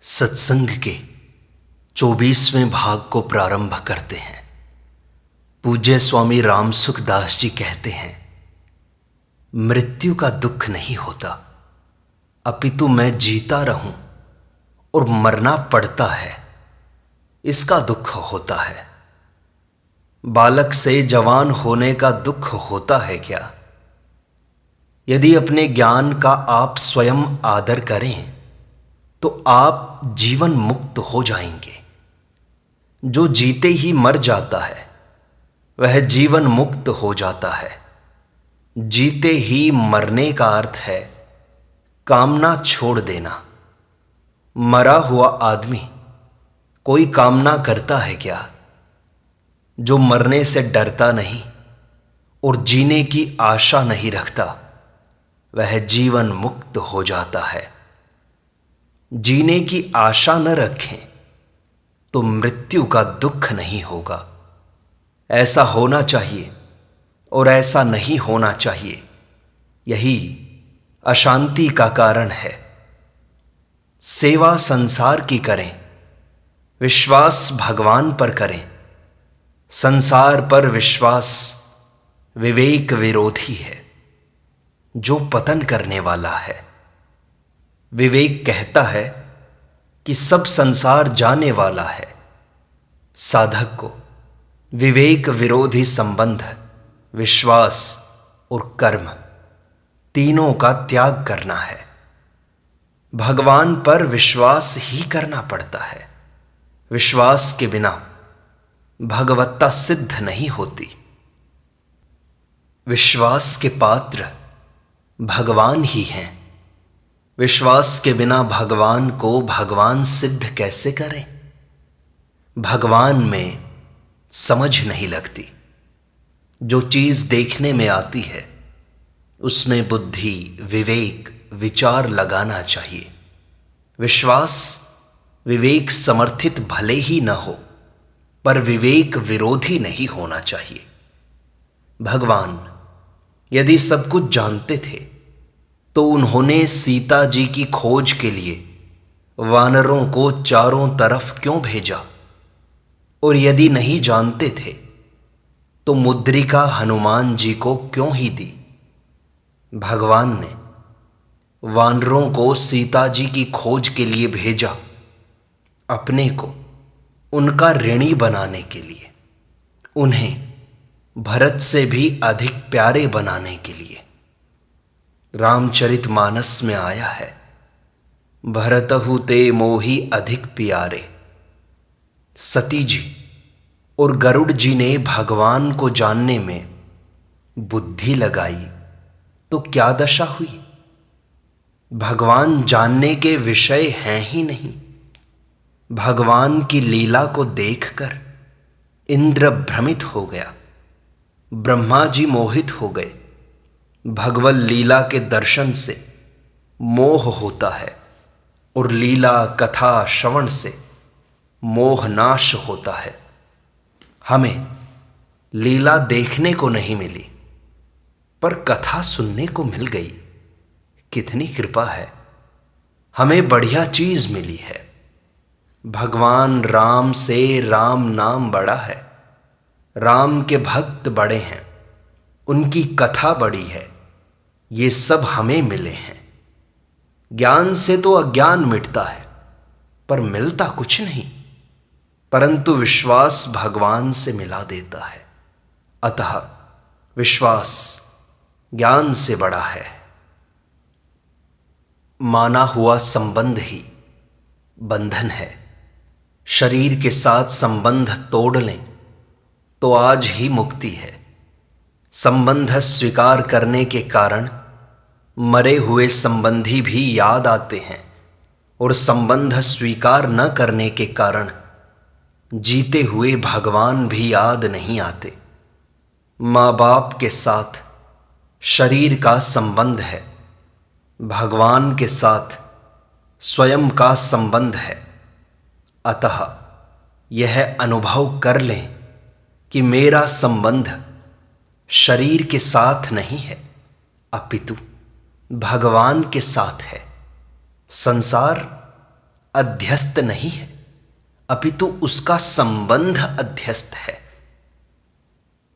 सत्संग के 24वें भाग को प्रारंभ करते हैं। पूज्य स्वामी राम सुखदास जी कहते हैं, मृत्यु का दुख नहीं होता, अपितु मैं जीता रहूं और मरना पड़ता है, इसका दुख होता है। बालक से जवान होने का दुख होता है क्या? यदि अपने ज्ञान का आप स्वयं आदर करें तो आप जीवन मुक्त हो जाएंगे। जो जीते ही मर जाता है वह जीवन मुक्त हो जाता है। जीते ही मरने का अर्थ है कामना छोड़ देना। मरा हुआ आदमी कोई कामना करता है क्या? जो मरने से डरता नहीं और जीने की आशा नहीं रखता वह जीवन मुक्त हो जाता है। जीने की आशा न रखें तो मृत्यु का दुख नहीं होगा। ऐसा होना चाहिए और ऐसा नहीं होना चाहिए, यही अशांति का कारण है। सेवा संसार की करें, विश्वास भगवान पर करें। संसार पर विश्वास विवेक विरोधी है, जो पतन करने वाला है। विवेक कहता है कि सब संसार जाने वाला है। साधक को विवेक विरोधी संबंध, विश्वास और कर्म तीनों का त्याग करना है। भगवान पर विश्वास ही करना पड़ता है। विश्वास के बिना भगवत्ता सिद्ध नहीं होती। विश्वास के पात्र भगवान ही हैं। विश्वास के बिना भगवान को भगवान सिद्ध कैसे करें? भगवान में समझ नहीं लगती। जो चीज देखने में आती है उसमें बुद्धि, विवेक, विचार लगाना चाहिए। विश्वास विवेक समर्थित भले ही न हो, पर विवेक विरोधी नहीं होना चाहिए। भगवान यदि सब कुछ जानते थे तो उन्होंने सीता जी की खोज के लिए वानरों को चारों तरफ क्यों भेजा? और यदि नहीं जानते थे तो मुद्रिका हनुमान जी को क्यों ही दी? भगवान ने वानरों को सीता जी की खोज के लिए भेजा, अपने को उनका ऋणी बनाने के लिए, उन्हें भरत से भी अधिक प्यारे बनाने के लिए। रामचरितमानस में आया है, भरतहु ते मोहि अधिक प्यारे। सती जी और गरुड़ जी ने भगवान को जानने में बुद्धि लगाई तो क्या दशा हुई? भगवान जानने के विषय हैं ही नहीं। भगवान की लीला को देखकर इंद्र भ्रमित हो गया, ब्रह्मा जी मोहित हो गए। भगवत लीला के दर्शन से मोह होता है और लीला कथा श्रवण से मोह नाश होता है। हमें लीला देखने को नहीं मिली, पर कथा सुनने को मिल गई। कितनी कृपा है, हमें बढ़िया चीज मिली है। भगवान राम से राम नाम बड़ा है। राम के भक्त बड़े हैं, उनकी कथा बड़ी है। ये सब हमें मिले हैं। ज्ञान से तो अज्ञान मिटता है, पर मिलता कुछ नहीं। परंतु विश्वास भगवान से मिला देता है। अतः विश्वास ज्ञान से बड़ा है। माना हुआ संबंध ही बंधन है। शरीर के साथ संबंध तोड़ लें तो आज ही मुक्ति है। संबंध स्वीकार करने के कारण मरे हुए संबंधी भी याद आते हैं, और संबंध स्वीकार न करने के कारण जीते हुए भगवान भी याद नहीं आते। माँ बाप के साथ शरीर का संबंध है, भगवान के साथ स्वयं का संबंध है। अतः यह अनुभव कर लें कि मेरा संबंध शरीर के साथ नहीं है, अपितु भगवान के साथ है। संसार अध्यस्त नहीं है, अपितु उसका संबंध अध्यस्त है।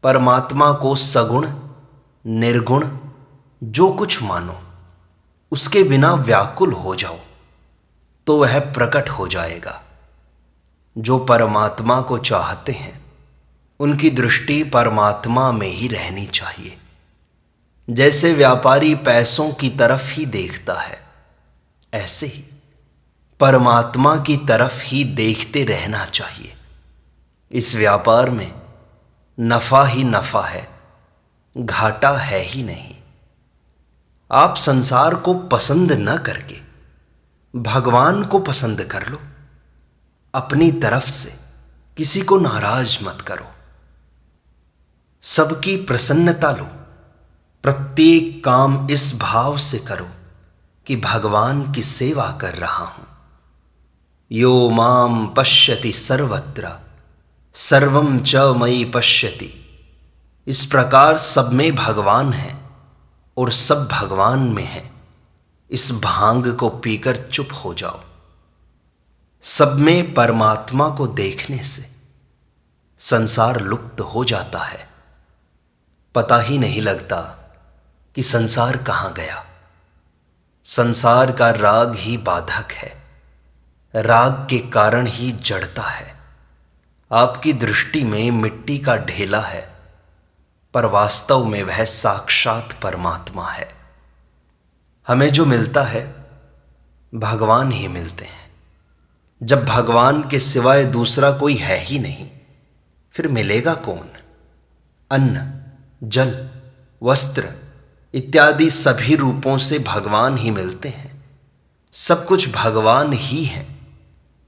परमात्मा को सगुण निर्गुण जो कुछ मानो, उसके बिना व्याकुल हो जाओ तो वह प्रकट हो जाएगा। जो परमात्मा को चाहते हैं उनकी दृष्टि परमात्मा में ही रहनी चाहिए। जैसे व्यापारी पैसों की तरफ ही देखता है, ऐसे ही परमात्मा की तरफ ही देखते रहना चाहिए। इस व्यापार में नफा ही नफा है, घाटा है ही नहीं। आप संसार को पसंद न करके भगवान को पसंद कर लो। अपनी तरफ से किसी को नाराज मत करो। सबकी प्रसन्नता लो। प्रत्येक काम इस भाव से करो कि भगवान की सेवा कर रहा हूं। यो माम पश्यति सर्वत्र सर्वम च मयि पश्यति। इस प्रकार सब में भगवान है और सब भगवान में है। इस भांग को पीकर चुप हो जाओ। सब में परमात्मा को देखने से संसार लुप्त हो जाता है। पता ही नहीं लगता कि संसार कहाँ गया। संसार का राग ही बाधक है, राग के कारण ही जड़ता है। आपकी दृष्टि में मिट्टी का ढेला है, पर वास्तव में वह साक्षात परमात्मा है। हमें जो मिलता है भगवान ही मिलते हैं। जब भगवान के सिवाय दूसरा कोई है ही नहीं, फिर मिलेगा कौन? अन्न, जल, वस्त्र इत्यादि सभी रूपों से भगवान ही मिलते हैं। सब कुछ भगवान ही है।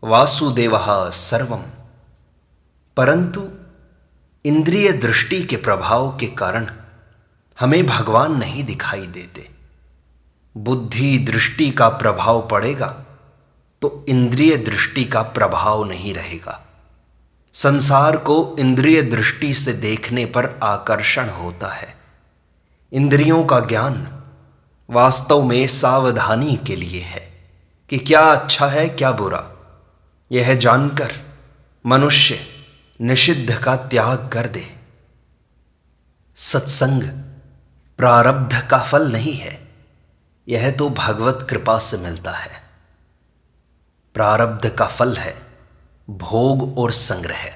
वासुदेवः सर्वम। परंतु इंद्रिय दृष्टि के प्रभाव के कारण हमें भगवान नहीं दिखाई देते। बुद्धि दृष्टि का प्रभाव पड़ेगा तो इंद्रिय दृष्टि का प्रभाव नहीं रहेगा। संसार को इंद्रिय दृष्टि से देखने पर आकर्षण होता है। इंद्रियों का ज्ञान वास्तव में सावधानी के लिए है कि क्या अच्छा है क्या बुरा। यह जानकर मनुष्य निषिद्ध का त्याग कर दे। सत्संग प्रारब्ध का फल नहीं है, यह तो भगवत कृपा से मिलता है। प्रारब्ध का फल है भोग और संग्रह।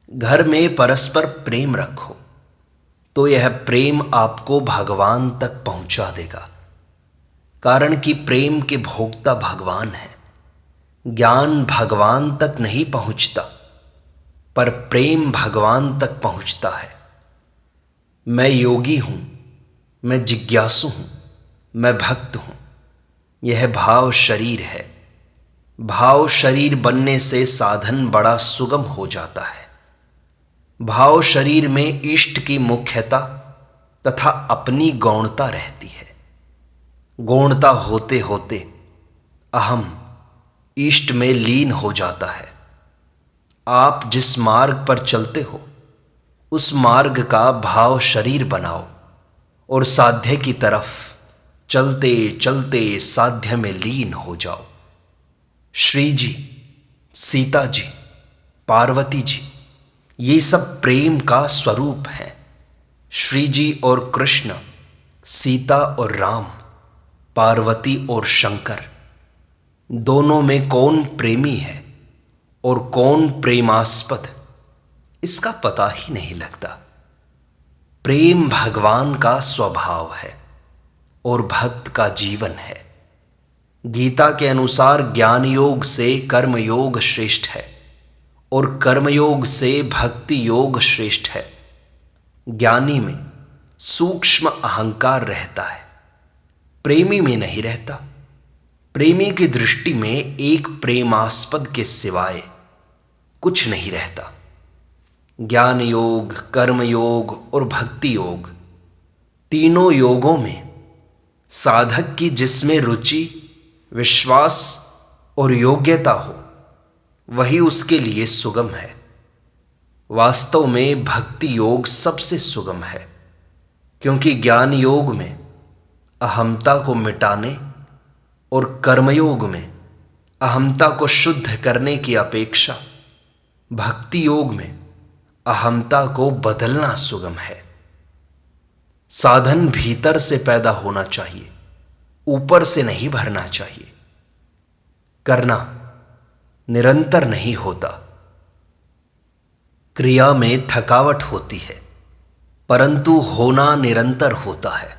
घर में परस्पर प्रेम रखो तो यह प्रेम आपको भगवान तक पहुंचा देगा। कारण कि प्रेम के भोक्ता भगवान है। ज्ञान भगवान तक नहीं पहुंचता, पर प्रेम भगवान तक पहुंचता है। मैं योगी हूं, मैं जिज्ञासु हूं, मैं भक्त हूं, यह भाव शरीर है। भाव शरीर बनने से साधन बड़ा सुगम हो जाता है। भाव शरीर में इष्ट की मुख्यता तथा अपनी गौणता रहती है। गौणता होते होते अहम इष्ट में लीन हो जाता है। आप जिस मार्ग पर चलते हो उस मार्ग का भाव शरीर बनाओ और साध्य की तरफ चलते चलते साध्य में लीन हो जाओ। श्री जी, सीता जी, पार्वती जी ये सब प्रेम का स्वरूप है। श्री जी और कृष्ण, सीता और राम, पार्वती और शंकर, दोनों में कौन प्रेमी है और कौन प्रेमास्पद, इसका पता ही नहीं लगता। प्रेम भगवान का स्वभाव है और भक्त का जीवन है। गीता के अनुसार ज्ञान योग से कर्म योग श्रेष्ठ है और कर्मयोग से भक्ति योग श्रेष्ठ है। ज्ञानी में सूक्ष्म अहंकार रहता है, प्रेमी में नहीं रहता। प्रेमी की दृष्टि में एक प्रेमास्पद के सिवाय कुछ नहीं रहता। ज्ञान योग, कर्म योग और भक्ति योग, तीनों योगों में साधक की जिसमें रुचि, विश्वास और योग्यता हो वही उसके लिए सुगम है। वास्तव में भक्ति योग सबसे सुगम है, क्योंकि ज्ञान योग में अहमता को मिटाने और कर्मयोग में अहमता को शुद्ध करने की अपेक्षा भक्ति योग में अहमता को बदलना सुगम है। साधन भीतर से पैदा होना चाहिए, ऊपर से नहीं भरना चाहिए। करना निरंतर नहीं होता। क्रिया में थकावट होती है, परंतु होना निरंतर होता है।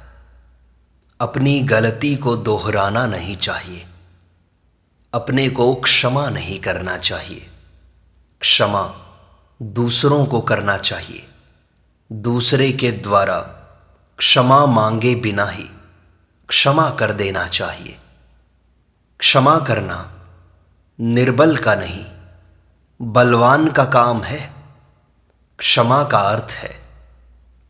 अपनी गलती को दोहराना नहीं चाहिए। अपने को क्षमा नहीं करना चाहिए। क्षमा दूसरों को करना चाहिए। दूसरे के द्वारा क्षमा मांगे बिना ही क्षमा कर देना चाहिए। क्षमा करना निर्बल का नहीं, बलवान का काम है। क्षमा का अर्थ है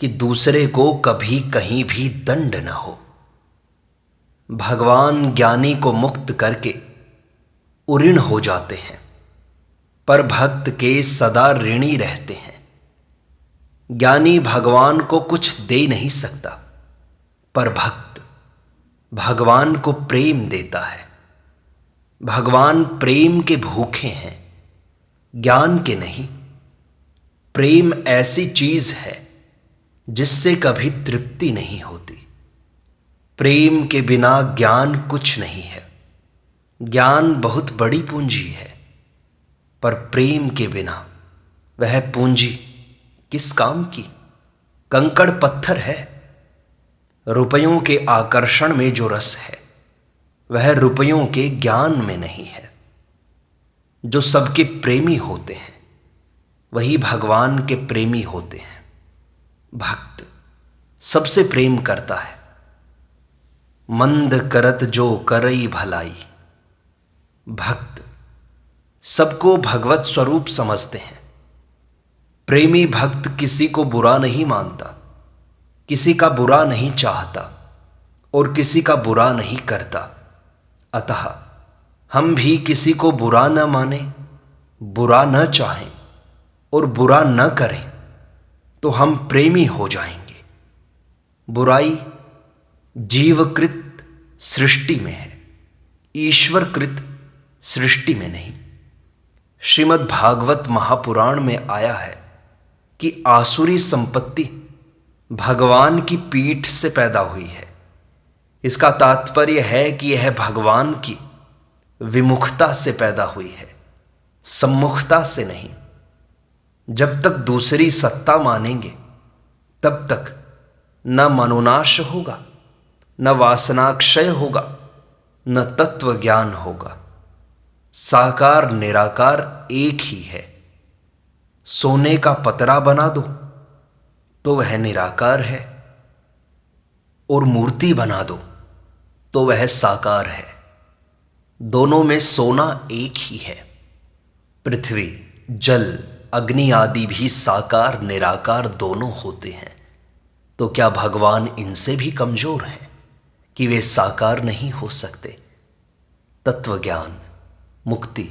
कि दूसरे को कभी कहीं भी दंड न हो। भगवान ज्ञानी को मुक्त करके उऋण हो जाते हैं, पर भक्त के सदा ऋणी रहते हैं। ज्ञानी भगवान को कुछ दे नहीं सकता, पर भक्त भगवान को प्रेम देता है। भगवान प्रेम के भूखे हैं, ज्ञान के नहीं। प्रेम ऐसी चीज है जिससे कभी तृप्ति नहीं होती। प्रेम के बिना ज्ञान कुछ नहीं है। ज्ञान बहुत बड़ी पूंजी है, पर प्रेम के बिना वह पूंजी किस काम की? कंकड़ पत्थर है। रुपयों के आकर्षण में जो रस है वह रुपयों के ज्ञान में नहीं है। जो सबके प्रेमी होते हैं वही भगवान के प्रेमी होते हैं। भक्त सबसे प्रेम करता है। मंद करत जो करई भलाई। भक्त सबको भगवत स्वरूप समझते हैं। प्रेमी भक्त किसी को बुरा नहीं मानता, किसी का बुरा नहीं चाहता और किसी का बुरा नहीं करता। अतः हम भी किसी को बुरा न माने, बुरा न चाहें और बुरा न करें तो हम प्रेमी हो जाएंगे। बुराई जीवकृत सृष्टि में है, ईश्वरकृत सृष्टि में नहीं। श्रीमद् भागवत महापुराण में आया है कि आसुरी संपत्ति भगवान की पीठ से पैदा हुई है। इसका तात्पर्य है कि यह भगवान की विमुखता से पैदा हुई है, सम्मुखता से नहीं। जब तक दूसरी सत्ता मानेंगे तब तक न मनोनाश होगा, न वासनाक्षय होगा, न तत्व ज्ञान होगा। साकार निराकार एक ही है। सोने का पतरा बना दो तो वह निराकार है, और मूर्ति बना दो तो वह साकार है। दोनों में सोना एक ही है। पृथ्वी, जल, अग्नि आदि भी साकार निराकार दोनों होते हैं। तो क्या भगवान इनसे भी कमजोर हैं कि वे साकार नहीं हो सकते? तत्व ज्ञान, मुक्ति,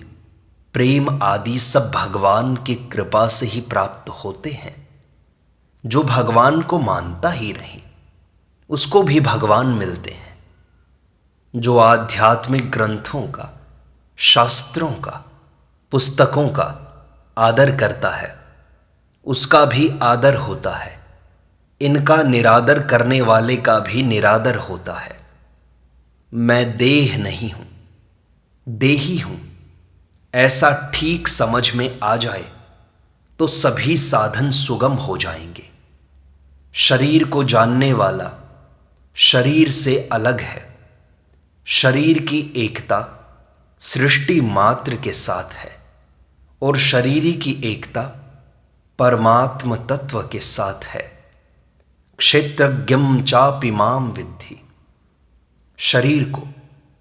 प्रेम आदि सब भगवान की कृपा से ही प्राप्त होते हैं। जो भगवान को मानता ही नहीं उसको भी भगवान मिलते हैं। जो आध्यात्मिक ग्रंथों का, शास्त्रों का, पुस्तकों का आदर करता है उसका भी आदर होता है। इनका निरादर करने वाले का भी निरादर होता है। मैं देह नहीं हूं, देही हूं, ऐसा ठीक समझ में आ जाए तो सभी साधन सुगम हो जाएंगे। शरीर को जानने वाला शरीर से अलग है। शरीर की एकता सृष्टि मात्र के साथ है और शरीरी की एकता परमात्म तत्व के साथ है। क्षेत्रज्ञम चापि माम विद्धि। शरीर को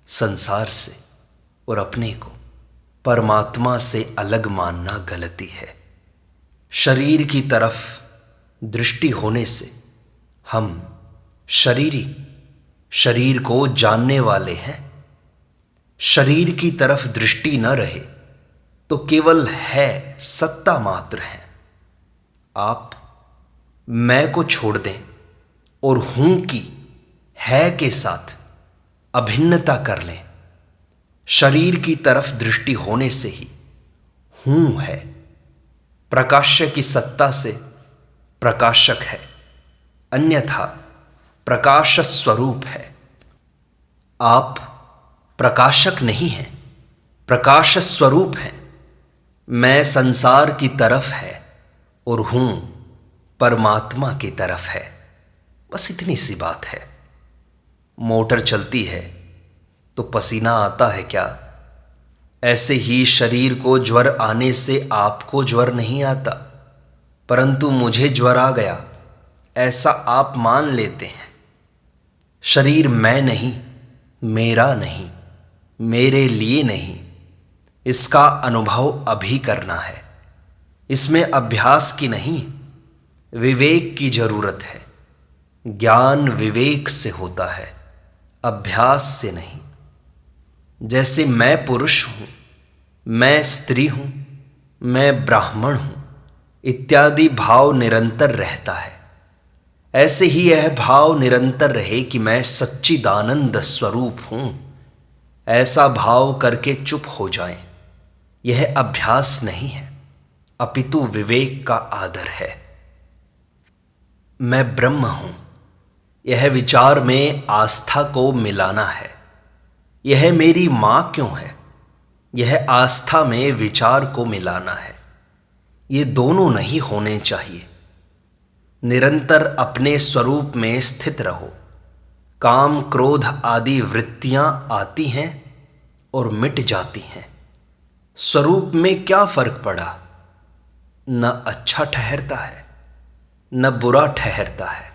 संसार से और अपने को परमात्मा से अलग मानना गलती है। शरीर की तरफ दृष्टि होने से हम शरीरी, शरीर को जानने वाले हैं। शरीर की तरफ दृष्टि न रहे तो केवल है, सत्ता मात्र है। आप मैं को छोड़ दें और हूं की है के साथ अभिन्नता कर लें शरीर की तरफ दृष्टि होने से ही हूं है। प्रकाश्य की सत्ता से प्रकाशक है, अन्यथा प्रकाश स्वरूप है। आप प्रकाशक नहीं हैं, प्रकाश स्वरूप हैं। मैं संसार की तरफ है और हूं परमात्मा की तरफ है। बस इतनी सी बात है। मोटर चलती है तो पसीना आता है क्या? ऐसे ही शरीर को ज्वर आने से आपको ज्वर नहीं आता, परंतु मुझे ज्वर आ गया ऐसा आप मान लेते हैं। शरीर मैं नहीं, मेरा नहीं, मेरे लिए नहीं, इसका अनुभव अभी करना है। इसमें अभ्यास की नहीं, विवेक की जरूरत है। ज्ञान विवेक से होता है, अभ्यास से नहीं। जैसे मैं पुरुष हूं, मैं स्त्री हूं, मैं ब्राह्मण हूं इत्यादि भाव निरंतर रहता है, ऐसे ही यह भाव निरंतर रहे कि मैं सच्चिदानंद स्वरूप हूं। ऐसा भाव करके चुप हो जाएं। यह अभ्यास नहीं है, अपितु विवेक का आदर है। मैं ब्रह्म हूं, यह विचार में आस्था को मिलाना है। यह मेरी मां क्यों है, यह आस्था में विचार को मिलाना है। ये दोनों नहीं होने चाहिए। निरंतर अपने स्वरूप में स्थित रहो। काम क्रोध आदि वृत्तियां आती हैं और मिट जाती हैं। स्वरूप में क्या फर्क पड़ा? न अच्छा ठहरता है न बुरा ठहरता है।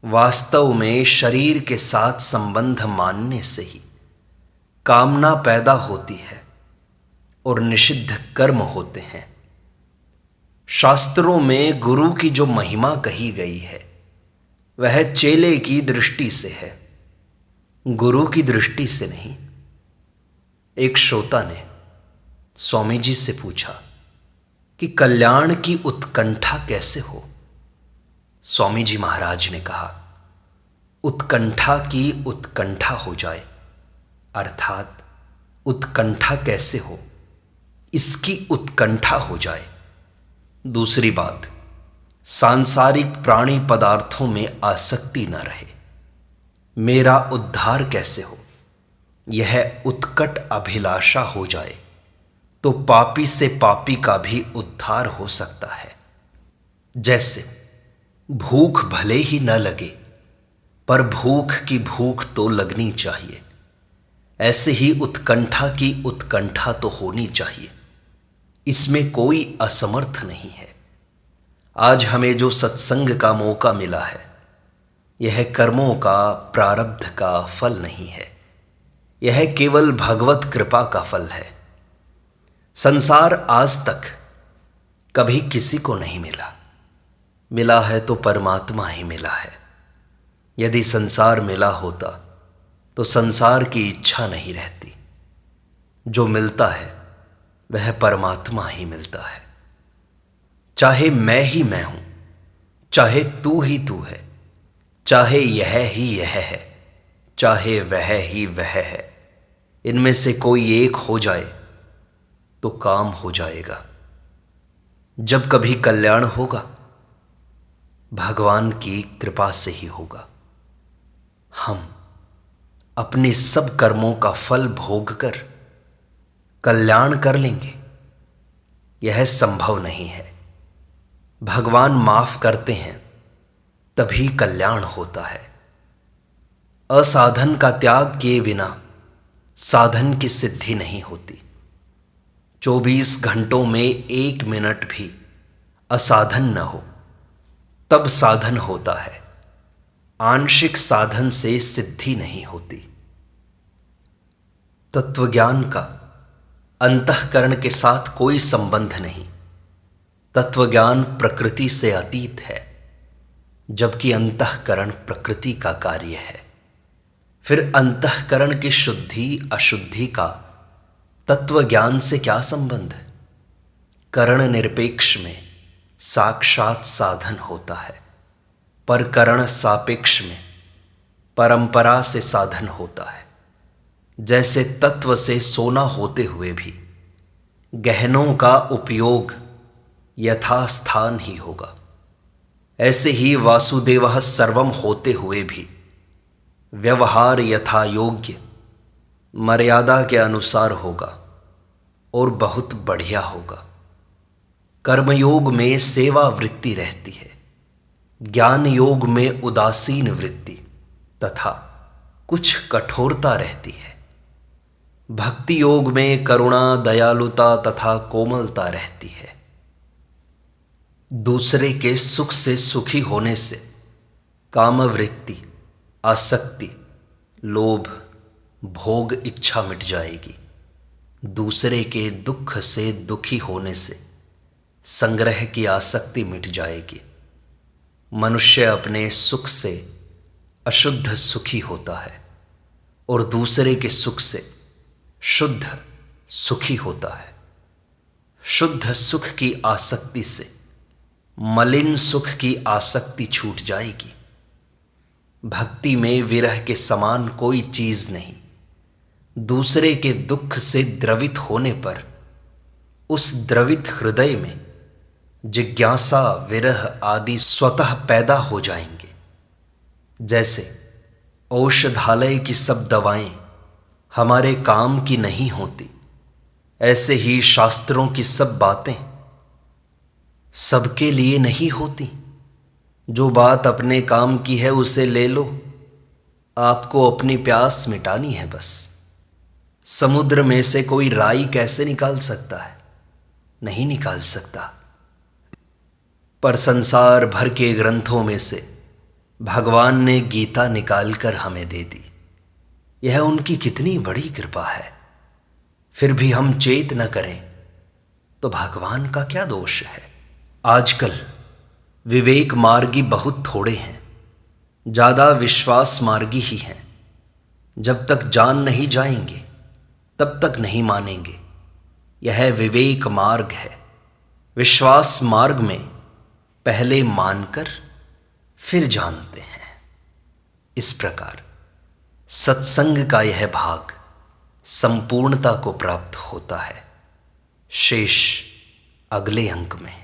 वास्तव में शरीर के साथ संबंध मानने से ही कामना पैदा होती है और निषिद्ध कर्म होते हैं। शास्त्रों में गुरु की जो महिमा कही गई है वह चेले की दृष्टि से है, गुरु की दृष्टि से नहीं। एक श्रोता ने स्वामी जी से पूछा कि कल्याण की उत्कंठा कैसे हो? स्वामी जी महाराज ने कहा, उत्कंठा की उत्कंठा हो जाए, अर्थात उत्कंठा कैसे हो, इसकी उत्कंठा हो जाए। दूसरी बात, सांसारिक प्राणी पदार्थों में आसक्ति न रहे। मेरा उद्धार कैसे हो, यह उत्कट अभिलाषा हो जाए तो पापी से पापी का भी उद्धार हो सकता है। जैसे भूख भले ही न लगे पर भूख की भूख तो लगनी चाहिए, ऐसे ही उत्कंठा की उत्कंठा तो होनी चाहिए। इसमें कोई असमर्थ नहीं है। आज हमें जो सत्संग का मौका मिला है यह कर्मों का प्रारब्ध का फल नहीं है, यह केवल भगवत कृपा का फल है। संसार आज तक कभी किसी को नहीं मिला, मिला है तो परमात्मा ही मिला है। यदि संसार मिला होता तो संसार की इच्छा नहीं रहती। जो मिलता है वह परमात्मा ही मिलता है। चाहे मैं ही मैं हूं, चाहे तू ही तू है, चाहे यह ही यह है, चाहे वह ही वह है, इनमें से कोई एक हो जाए तो काम हो जाएगा। जब कभी कल्याण होगा भगवान की कृपा से ही होगा। हम अपने सब कर्मों का फल भोग कर कल्याण कर लेंगे, यह संभव नहीं है। भगवान माफ करते हैं तभी कल्याण होता है। असाधन का त्याग किए बिना साधन की सिद्धि नहीं होती। 24 घंटों में 1 मिनट भी असाधन न हो तब साधन होता है। आंशिक साधन से सिद्धि नहीं होती। तत्वज्ञान का अंतःकरण के साथ कोई संबंध नहीं। तत्वज्ञान प्रकृति से अतीत है, जबकि अंतःकरण प्रकृति का कार्य है। फिर अंतःकरण की शुद्धि अशुद्धि का तत्वज्ञान से क्या संबंध? करण निरपेक्ष में साक्षात साधन होता है, पर करण सापेक्ष में परंपरा से साधन होता है। जैसे तत्व से सोना होते हुए भी गहनों का उपयोग यथास्थान ही होगा, ऐसे ही वासुदेवः सर्वम होते हुए भी व्यवहार यथा योग्य मर्यादा के अनुसार होगा और बहुत बढ़िया होगा। कर्मयोग में सेवा वृत्ति रहती है, ज्ञान योग में उदासीन वृत्ति तथा कुछ कठोरता रहती है, भक्ति योग में करुणा, दयालुता तथा कोमलता रहती है। दूसरे के सुख से सुखी होने से कामवृत्ति, आसक्ति, लोभ, भोग इच्छा मिट जाएगी। दूसरे के दुख से दुखी होने से संग्रह की आसक्ति मिट जाएगी। मनुष्य अपने सुख से अशुद्ध सुखी होता है और दूसरे के सुख से शुद्ध सुखी होता है। शुद्ध सुख की आसक्ति से मलिन सुख की आसक्ति छूट जाएगी। भक्ति में विरह के समान कोई चीज नहीं। दूसरे के दुख से द्रवित होने पर उस द्रवित हृदय में जिज्ञासा, विरह आदि स्वतः पैदा हो जाएंगे। जैसे औषधालय की सब दवाएं हमारे काम की नहीं होती, ऐसे ही शास्त्रों की सब बातें सबके लिए नहीं होती। जो बात अपने काम की है उसे ले लो, आपको अपनी प्यास मिटानी है बस। समुद्र में से कोई राई कैसे निकाल सकता है? नहीं निकाल सकता। पर संसार भर के ग्रंथों में से भगवान ने गीता निकालकर हमें दे दी। यह उनकी कितनी बड़ी कृपा है। फिर भी हम चेत न करें तो भगवान का क्या दोष है? आजकल विवेक मार्गी बहुत थोड़े हैं, ज़्यादा विश्वास मार्गी ही हैं। जब तक जान नहीं जाएंगे तब तक नहीं मानेंगे। यह विवेक मार्ग है। विश्वास मार्ग में पहले मानकर फिर जानते हैं। इस प्रकार सत्संग का यह भाग संपूर्णता को प्राप्त होता है। शेष अगले अंक में।